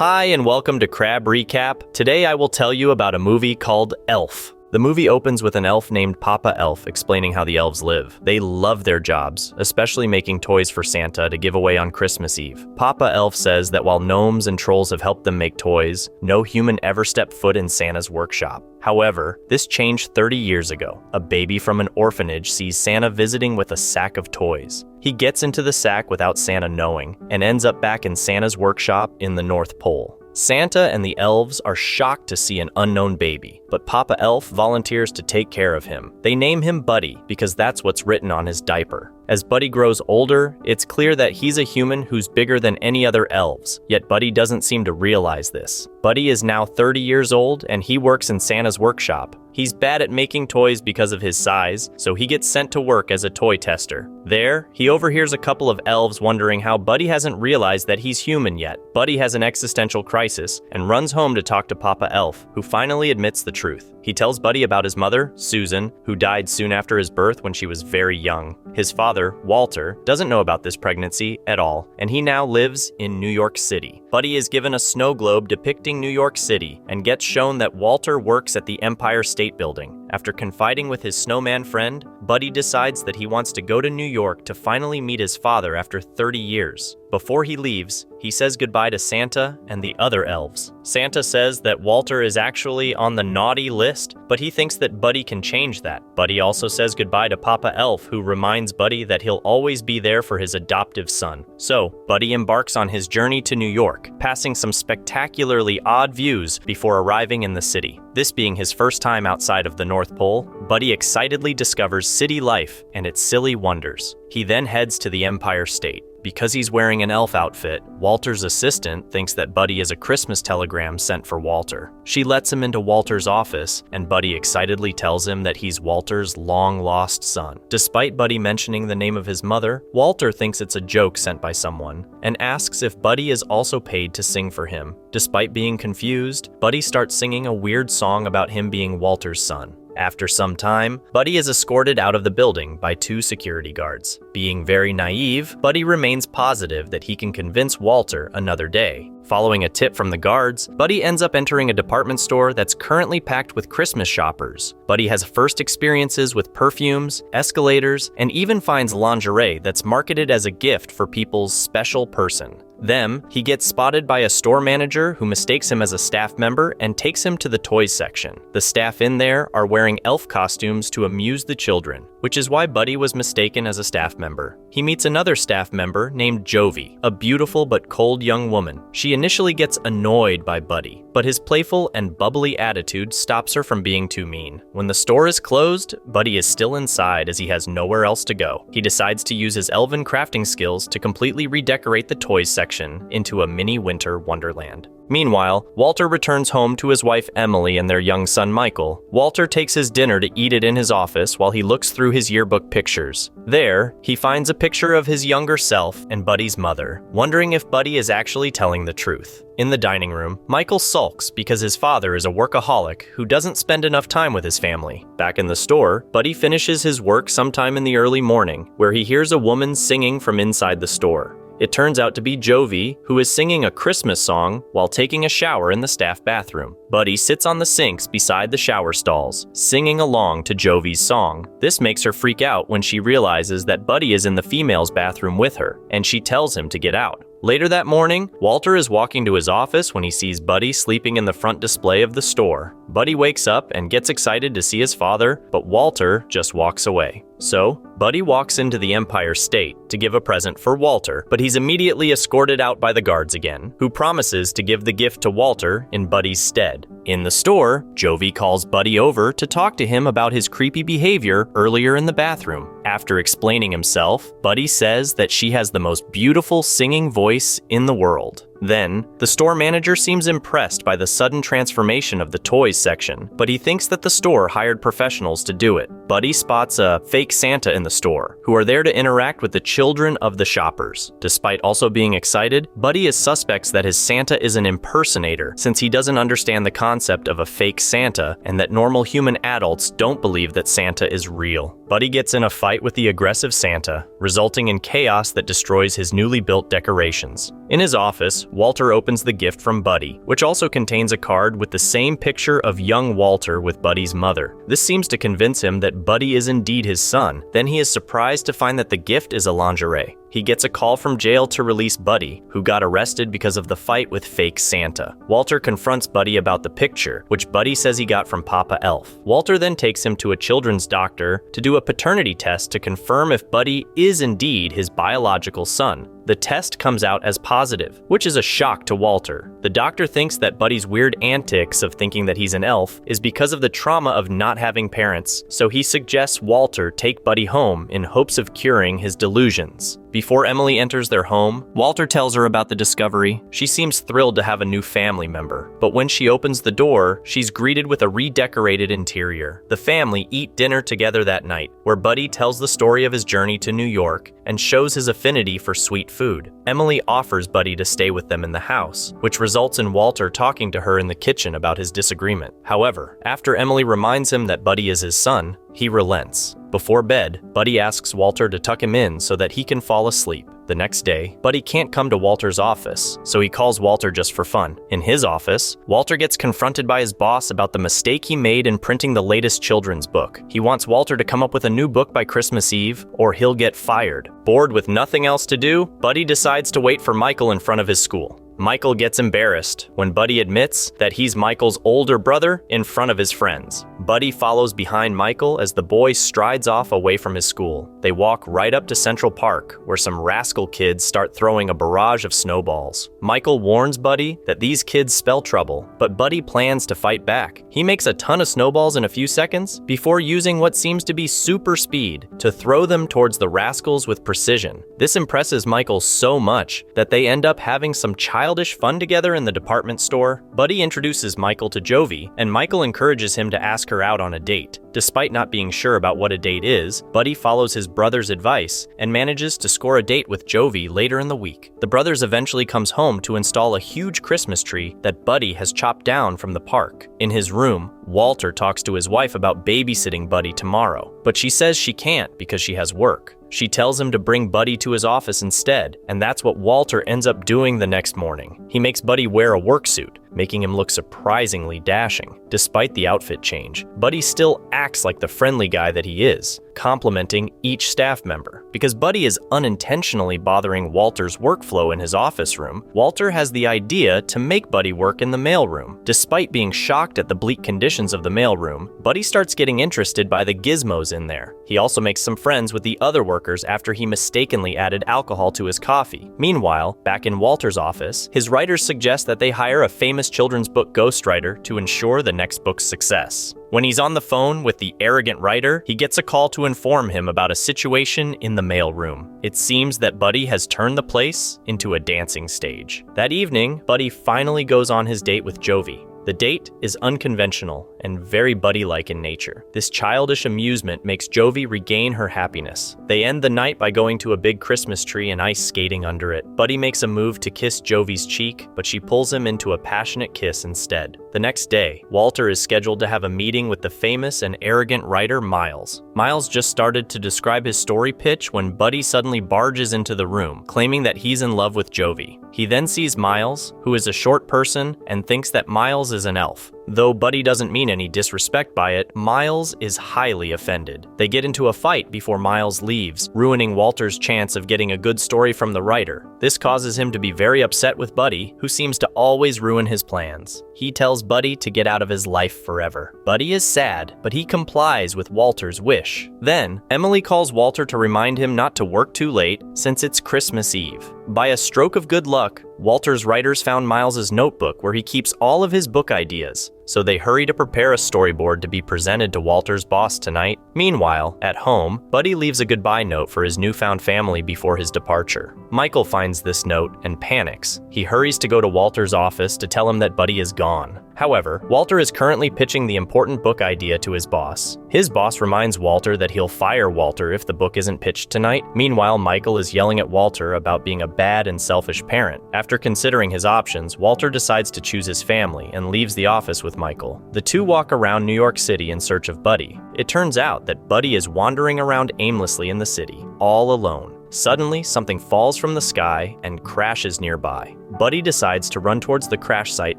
Hi and welcome to Crab Recap. Today I will tell you about a movie called Elf. The movie opens with an elf named Papa Elf explaining how the elves live. They love their jobs, especially making toys for Santa to give away on Christmas Eve. Papa Elf says that while gnomes and trolls have helped them make toys, no human ever stepped foot in Santa's workshop. However, this changed 30 years ago. A baby from an orphanage sees Santa visiting with a sack of toys. He gets into the sack without Santa knowing and ends up back in Santa's workshop in the North Pole. Santa and the elves are shocked to see an unknown baby, but Papa Elf volunteers to take care of him. They name him Buddy because that's what's written on his diaper. As Buddy grows older, it's clear that he's a human who's bigger than any other elves, yet Buddy doesn't seem to realize this. Buddy is now 30 years old and he works in Santa's workshop. He's bad at making toys because of his size, so he gets sent to work as a toy tester. There, he overhears a couple of elves wondering how Buddy hasn't realized that he's human yet. Buddy has an existential crisis and runs home to talk to Papa Elf, who finally admits the truth. He tells Buddy about his mother, Susan, who died soon after his birth when she was very young. His father, Walter, doesn't know about this pregnancy at all, and he now lives in New York City. Buddy is given a snow globe depicting New York City and gets shown that Walter works at the Empire State Building. After confiding with his snowman friend, Buddy decides that he wants to go to New York to finally meet his father after 30 years. Before he leaves, he says goodbye to Santa and the other elves. Santa says that Walter is actually on the naughty list, but he thinks that Buddy can change that. Buddy also says goodbye to Papa Elf, who reminds Buddy that he'll always be there for his adoptive son. So, Buddy embarks on his journey to New York, passing some spectacularly odd views before arriving in the city. This being his first time outside of the North Pole, Buddy excitedly discovers city life and its silly wonders. He then heads to the Empire State. Because he's wearing an elf outfit, Walter's assistant thinks that Buddy is a Christmas telegram sent for Walter. She lets him into Walter's office, and Buddy excitedly tells him that he's Walter's long-lost son. Despite Buddy mentioning the name of his mother, Walter thinks it's a joke sent by someone, and asks if Buddy is also paid to sing for him. Despite being confused, Buddy starts singing a weird song about him being Walter's son. After some time, Buddy is escorted out of the building by 2 security guards. Being very naive, Buddy remains positive that he can convince Walter another day. Following a tip from the guards, Buddy ends up entering a department store that's currently packed with Christmas shoppers. Buddy has first experiences with perfumes, escalators, and even finds lingerie that's marketed as a gift for people's special person. Then, he gets spotted by a store manager who mistakes him as a staff member and takes him to the toys section. The staff in there are wearing elf costumes to amuse the children, which is why Buddy was mistaken as a staff member. He meets another staff member named Jovi, a beautiful but cold young woman. She initially gets annoyed by Buddy, but his playful and bubbly attitude stops her from being too mean. When the store is closed, Buddy is still inside as he has nowhere else to go. He decides to use his elven crafting skills to completely redecorate the toys section into a mini winter wonderland. Meanwhile, Walter returns home to his wife Emily and their young son Michael. Walter takes his dinner to eat it in his office while he looks through his yearbook pictures. There, he finds a picture of his younger self and Buddy's mother, wondering if Buddy is actually telling the truth. In the dining room, Michael sulks because his father is a workaholic who doesn't spend enough time with his family. Back in the store, Buddy finishes his work sometime in the early morning, where he hears a woman singing from inside the store. It turns out to be Jovi, who is singing a Christmas song while taking a shower in the staff bathroom. Buddy sits on the sinks beside the shower stalls, singing along to Jovi's song. This makes her freak out when she realizes that Buddy is in the female's bathroom with her, and she tells him to get out. Later that morning, Walter is walking to his office when he sees Buddy sleeping in the front display of the store. Buddy wakes up and gets excited to see his father, but Walter just walks away. So, Buddy walks into the Empire State to give a present for Walter, but he's immediately escorted out by the guards again, who promises to give the gift to Walter in Buddy's stead. In the store, Jovi calls Buddy over to talk to him about his creepy behavior earlier in the bathroom. After explaining himself, Buddy says that she has the most beautiful singing voice in the world. Then, the store manager seems impressed by the sudden transformation of the toys section, but he thinks that the store hired professionals to do it. Buddy spots a fake Santa in the store, who are there to interact with the children of the shoppers. Despite also being excited, Buddy suspects that his Santa is an impersonator, since he doesn't understand the concept of a fake Santa, and that normal human adults don't believe that Santa is real. Buddy gets in a fight fight with the aggressive Santa, resulting in chaos that destroys his newly built decorations. In his office, Walter opens the gift from Buddy, which also contains a card with the same picture of young Walter with Buddy's mother. This seems to convince him that Buddy is indeed his son. Then he is surprised to find that the gift is a lingerie. He gets a call from jail to release Buddy, who got arrested because of the fight with fake Santa. Walter confronts Buddy about the picture, which Buddy says he got from Papa Elf. Walter then takes him to a children's doctor to do a paternity test to confirm if Buddy is indeed his biological son. The test comes out as positive, which is a shock to Walter. The doctor thinks that Buddy's weird antics of thinking that he's an elf is because of the trauma of not having parents, so he suggests Walter take Buddy home in hopes of curing his delusions. Before Emily enters their home, Walter tells her about the discovery. She seems thrilled to have a new family member, but when she opens the door, she's greeted with a redecorated interior. The family eat dinner together that night, where Buddy tells the story of his journey to New York and shows his affinity for sweet food. Emily offers Buddy to stay with them in the house, which results in Walter talking to her in the kitchen about his disagreement. However, after Emily reminds him that Buddy is his son, he relents. Before bed, Buddy asks Walter to tuck him in so that he can fall asleep. The next day, Buddy can't come to Walter's office, so he calls Walter just for fun. In his office, Walter gets confronted by his boss about the mistake he made in printing the latest children's book. He wants Walter to come up with a new book by Christmas Eve, or he'll get fired. Bored with nothing else to do, Buddy decides to wait for Michael in front of his school. Michael gets embarrassed when Buddy admits that he's Michael's older brother in front of his friends. Buddy follows behind Michael as the boy strides off away from his school. They walk right up to Central Park, where some rascal kids start throwing a barrage of snowballs. Michael warns Buddy that these kids spell trouble, but Buddy plans to fight back. He makes a ton of snowballs in a few seconds before using what seems to be super speed to throw them towards the rascals with precision. This impresses Michael so much that they end up having some childish fun together in the department store. Buddy introduces Michael to Jovi, and Michael encourages him to ask her out on a date. Despite not being sure about what a date is, Buddy follows his brother's advice and manages to score a date with Jovi later in the week. The brothers eventually comes home to install a huge Christmas tree that Buddy has chopped down from the park. In his room, Walter talks to his wife about babysitting Buddy tomorrow, but she says she can't because she has work. She tells him to bring Buddy to his office instead, and that's what Walter ends up doing the next morning. He makes Buddy wear a work suit, making him look surprisingly dashing. Despite the outfit change, Buddy still acts like the friendly guy that he is, complimenting each staff member. Because Buddy is unintentionally bothering Walter's workflow in his office room, Walter has the idea to make Buddy work in the mailroom. Despite being shocked at the bleak conditions of the mailroom, Buddy starts getting interested by the gizmos in there. He also makes some friends with the other workers after he mistakenly added alcohol to his coffee. Meanwhile, back in Walter's office, his writers suggest that they hire a famous children's book ghostwriter to ensure the next book's success. When he's on the phone with the arrogant writer, he gets a call to inform him about a situation in the mailroom. It seems that Buddy has turned the place into a dancing stage. That evening, Buddy finally goes on his date with Jovi. The date is unconventional and very Buddy-like in nature. This childish amusement makes Jovi regain her happiness. They end the night by going to a big Christmas tree and ice skating under it. Buddy makes a move to kiss Jovi's cheek, but she pulls him into a passionate kiss instead. The next day, Walter is scheduled to have a meeting with the famous and arrogant writer Miles. Miles just started to describe his story pitch when Buddy suddenly barges into the room, claiming that he's in love with Jovi. He then sees Miles, who is a short person, and thinks that Miles is an elf. Though Buddy doesn't mean any disrespect by it, Miles is highly offended. They get into a fight before Miles leaves, ruining Walter's chance of getting a good story from the writer. This causes him to be very upset with Buddy, who seems to always ruin his plans. He tells Buddy to get out of his life forever. Buddy is sad, but he complies with Walter's wish. Then, Emily calls Walter to remind him not to work too late since it's Christmas Eve. By a stroke of good luck, Walter's writers found Miles's notebook where he keeps all of his book ideas, so they hurry to prepare a storyboard to be presented to Walter's boss tonight. Meanwhile, at home, Buddy leaves a goodbye note for his newfound family before his departure. Michael finds this note and panics. He hurries to go to Walter's office to tell him that Buddy is gone. However, Walter is currently pitching the important book idea to his boss. His boss reminds Walter that he'll fire Walter if the book isn't pitched tonight. Meanwhile, Michael is yelling at Walter about being a bad and selfish parent. After considering his options, Walter decides to choose his family and leaves the office with Michael. The two walk around New York City in search of Buddy. It turns out that Buddy is wandering around aimlessly in the city, all alone. Suddenly, something falls from the sky and crashes nearby. Buddy decides to run towards the crash site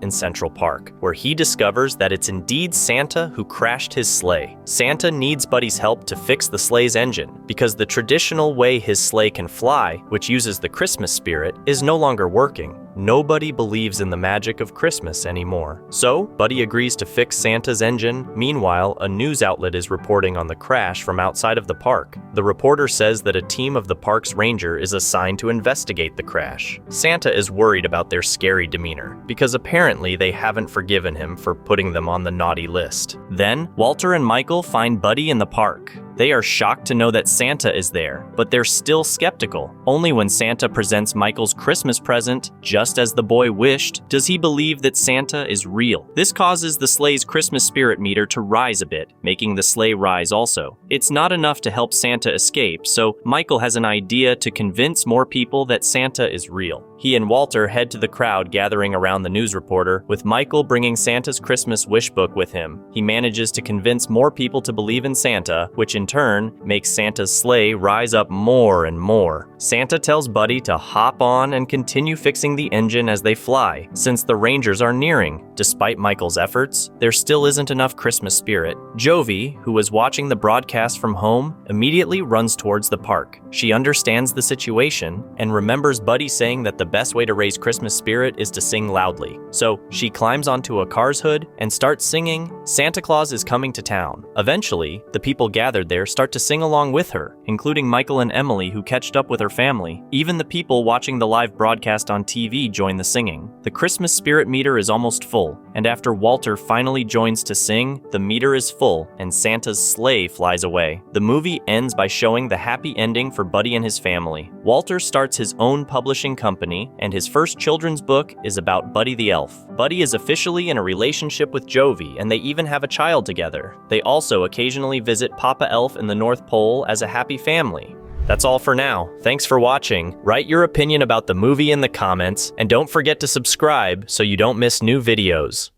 in Central Park, where he discovers that it's indeed Santa who crashed his sleigh. Santa needs Buddy's help to fix the sleigh's engine, because the traditional way his sleigh can fly, which uses the Christmas spirit, is no longer working. Nobody believes in the magic of Christmas anymore. So, Buddy agrees to fix Santa's engine. Meanwhile, a news outlet is reporting on the crash from outside of the park. The reporter says that a team of the park's ranger is assigned to investigate the crash. Santa is worried about their scary demeanor, because apparently they haven't forgiven him for putting them on the naughty list. Then, Walter and Michael find Buddy in the park. They are shocked to know that Santa is there, but they're still skeptical. Only when Santa presents Michael's Christmas present, just as the boy wished, does he believe that Santa is real. This causes the sleigh's Christmas spirit meter to rise a bit, making the sleigh rise also. It's not enough to help Santa escape, so Michael has an idea to convince more people that Santa is real. He and Walter head to the crowd gathering around the news reporter, with Michael bringing Santa's Christmas wish book with him. He manages to convince more people to believe in Santa, which in turn makes Santa's sleigh rise up more and more. Santa tells Buddy to hop on and continue fixing the engine as they fly, since the Rangers are nearing. Despite Michael's efforts, there still isn't enough Christmas spirit. Jovi, who was watching the broadcast from home, immediately runs towards the park. She understands the situation and remembers Buddy saying that the best way to raise Christmas spirit is to sing loudly. So she climbs onto a car's hood and starts singing, "Santa Claus is coming to town." Eventually, the people gathered there start to sing along with her, including Michael and Emily, who catched up with her family. Even the people watching the live broadcast on TV join the singing. The Christmas spirit meter is almost full, and after Walter finally joins to sing, the meter is full and Santa's sleigh flies away. The movie ends by showing the happy ending for Buddy and his family. Walter starts his own publishing company, and his first children's book is about Buddy the Elf. Buddy is officially in a relationship with Jovi, and they even have a child together. They also occasionally visit Papa Elf in the North Pole as a happy family. That's all for now. Thanks for watching. Write your opinion about the movie in the comments, and don't forget to subscribe so you don't miss new videos.